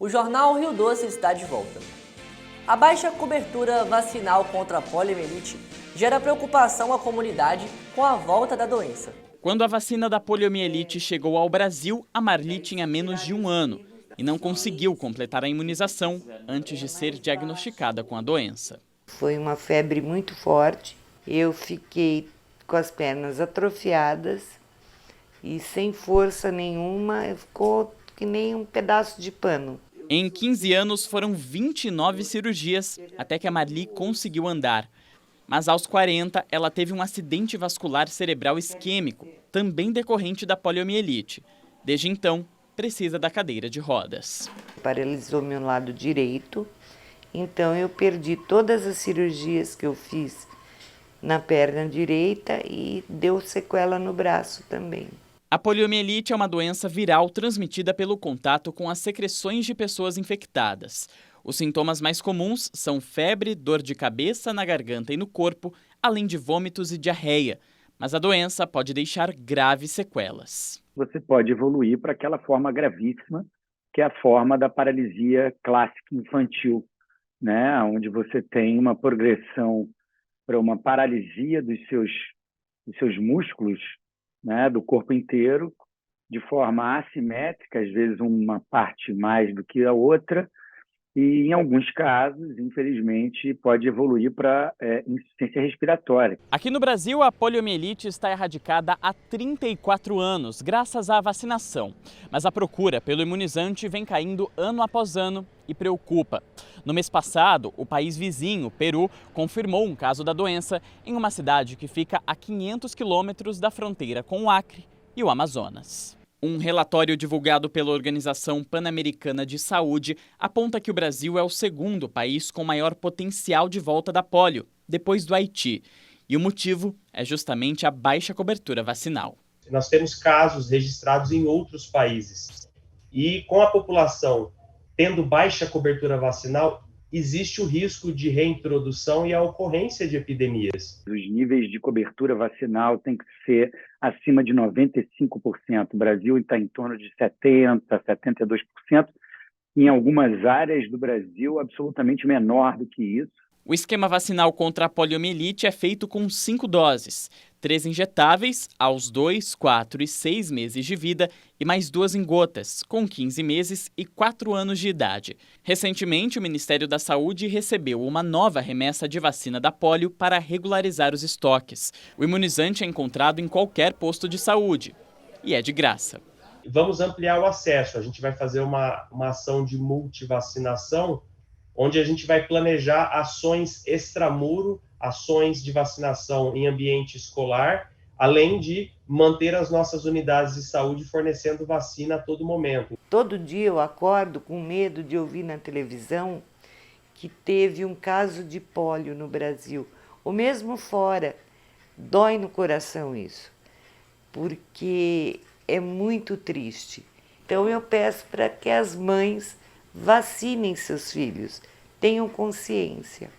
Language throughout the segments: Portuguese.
o Jornal Rio Doce está de volta. A baixa cobertura vacinal contra a poliomielite gera preocupação à comunidade com a volta da doença. Quando a vacina da poliomielite chegou ao Brasil, a Marli tinha menos de 1 ano e não conseguiu completar a imunização antes de ser diagnosticada com a doença. Foi uma febre muito forte, eu fiquei com as pernas atrofiadas e sem força nenhuma, ficou que nem um pedaço de pano. Em 15 anos foram 29 cirurgias até que a Marli conseguiu andar. Mas aos 40 ela teve um acidente vascular cerebral isquêmico, também decorrente da poliomielite. Desde então, precisa da cadeira de rodas. Paralisou meu lado direito, então eu perdi todas as cirurgias que eu fiz na perna direita e deu sequela no braço também. A poliomielite é uma doença viral transmitida pelo contato com as secreções de pessoas infectadas. Os sintomas mais comuns são febre, dor de cabeça na garganta e no corpo, além de vômitos e diarreia. Mas a doença pode deixar graves sequelas. Você pode evoluir para aquela forma gravíssima, que é a forma da paralisia clássica infantil, né? Onde você tem uma progressão para uma paralisia dos seus músculos, né, do corpo inteiro, de forma assimétrica, às vezes uma parte mais do que a outra, e em alguns casos, infelizmente, pode evoluir para insuficiência respiratória. Aqui no Brasil, a poliomielite está erradicada há 34 anos, graças à vacinação. Mas a procura pelo imunizante vem caindo ano após ano e preocupa. No mês passado, o país vizinho, Peru, confirmou um caso da doença em uma cidade que fica a 500 quilômetros da fronteira com o Acre e o Amazonas. Um relatório divulgado pela Organização Pan-Americana de Saúde aponta que o Brasil é o segundo país com maior potencial de volta da polio, depois do Haiti. E o motivo é justamente a baixa cobertura vacinal. Nós temos casos registrados em outros países. E com a população tendo baixa cobertura vacinal, existe o risco de reintrodução e a ocorrência de epidemias. Os níveis de cobertura vacinal têm que ser acima de 95%. O Brasil está em torno de 70%, 72%. Em algumas áreas do Brasil, absolutamente menor do que isso. O esquema vacinal contra a poliomielite é feito com 5 doses, 3 injetáveis aos 2, 4 e 6 meses de vida e mais 2 em gotas, com 15 meses e 4 anos de idade. Recentemente, o Ministério da Saúde recebeu uma nova remessa de vacina da polio para regularizar os estoques. O imunizante é encontrado em qualquer posto de saúde e é de graça. Vamos ampliar o acesso. A gente vai fazer uma ação de multivacinação, onde a gente vai planejar ações extramuro, ações de vacinação em ambiente escolar, além de manter as nossas unidades de saúde fornecendo vacina a todo momento. Todo dia eu acordo com medo de ouvir na televisão que teve um caso de pólio no Brasil, ou mesmo fora. Dói no coração isso, porque é muito triste. Então eu peço para que as mães vacinem seus filhos, tenham consciência.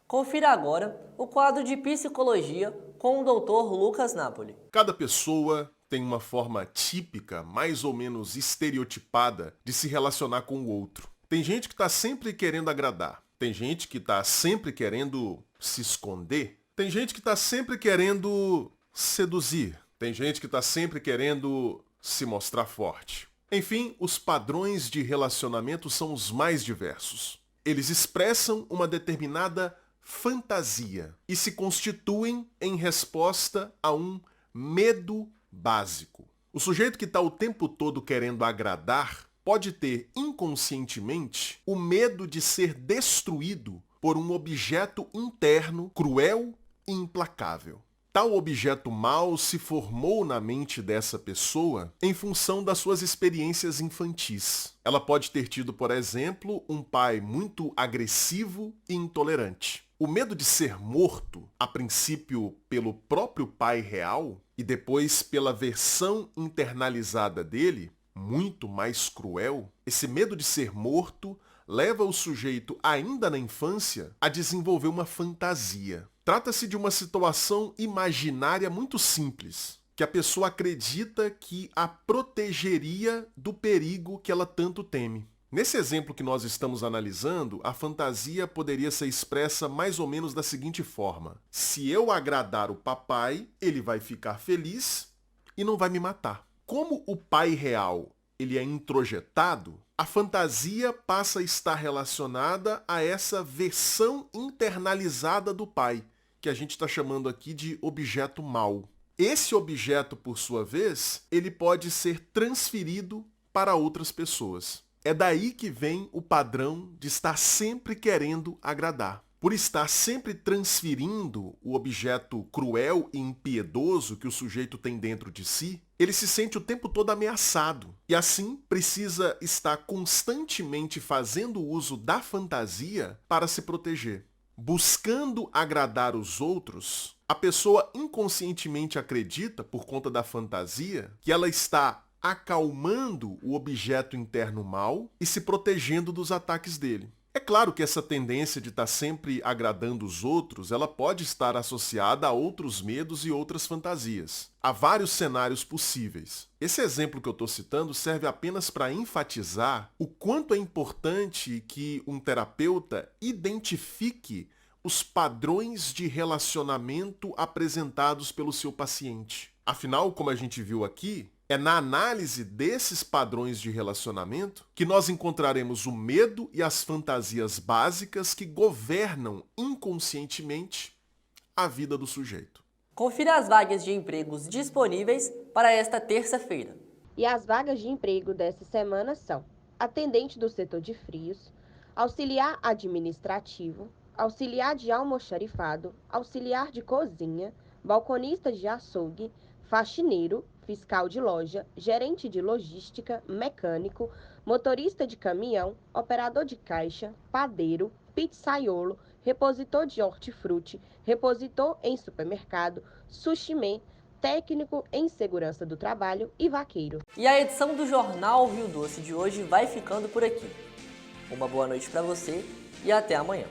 Confira agora o quadro de psicologia com o Dr. Lucas Napoli. Cada pessoa tem uma forma típica, mais ou menos estereotipada, de se relacionar com o outro. Tem gente que está sempre querendo agradar. Tem gente que está sempre querendo se esconder. Tem gente que está sempre querendo seduzir. Tem gente que está sempre querendo se mostrar forte. Enfim, os padrões de relacionamento são os mais diversos. Eles expressam uma determinada fantasia e se constituem em resposta a um medo básico. O sujeito que está o tempo todo querendo agradar pode ter inconscientemente o medo de ser destruído por um objeto interno cruel e implacável. Tal objeto mau se formou na mente dessa pessoa em função das suas experiências infantis. Ela pode ter tido, por exemplo, um pai muito agressivo e intolerante. O medo de ser morto, a princípio pelo próprio pai real e depois pela versão internalizada dele, muito mais cruel, esse medo de ser morto leva o sujeito, ainda na infância, a desenvolver uma fantasia. Trata-se de uma situação imaginária muito simples, que a pessoa acredita que a protegeria do perigo que ela tanto teme. Nesse exemplo que nós estamos analisando, a fantasia poderia ser expressa mais ou menos da seguinte forma: se eu agradar o papai, ele vai ficar feliz e não vai me matar. Como o pai real ele é introjetado, a fantasia passa a estar relacionada a essa versão internalizada do pai, que a gente está chamando aqui de objeto mau. Esse objeto, por sua vez, ele pode ser transferido para outras pessoas. É daí que vem o padrão de estar sempre querendo agradar. Por estar sempre transferindo o objeto cruel e impiedoso que o sujeito tem dentro de si, ele se sente o tempo todo ameaçado e assim precisa estar constantemente fazendo uso da fantasia para se proteger. Buscando agradar os outros, a pessoa inconscientemente acredita, por conta da fantasia, que ela está acalmando o objeto interno mal e se protegendo dos ataques dele. É claro que essa tendência de estar sempre agradando os outros, ela pode estar associada a outros medos e outras fantasias. Há vários cenários possíveis. Esse exemplo que eu estou citando serve apenas para enfatizar o quanto é importante que um terapeuta identifique os padrões de relacionamento apresentados pelo seu paciente. Afinal, como a gente viu aqui, é na análise desses padrões de relacionamento que nós encontraremos o medo e as fantasias básicas que governam inconscientemente a vida do sujeito. Confira as vagas de empregos disponíveis para esta terça-feira. E as vagas de emprego dessa semana são: atendente do setor de frios, auxiliar administrativo, auxiliar de almoxarifado, auxiliar de cozinha, balconista de açougue, faxineiro, fiscal de loja, gerente de logística, mecânico, motorista de caminhão, operador de caixa, padeiro, pizzaiolo, repositor de hortifruti, repositor em supermercado, sushiman, técnico em segurança do trabalho e vaqueiro. E a edição do Jornal Rio Doce de hoje vai ficando por aqui. Uma boa noite para você e até amanhã.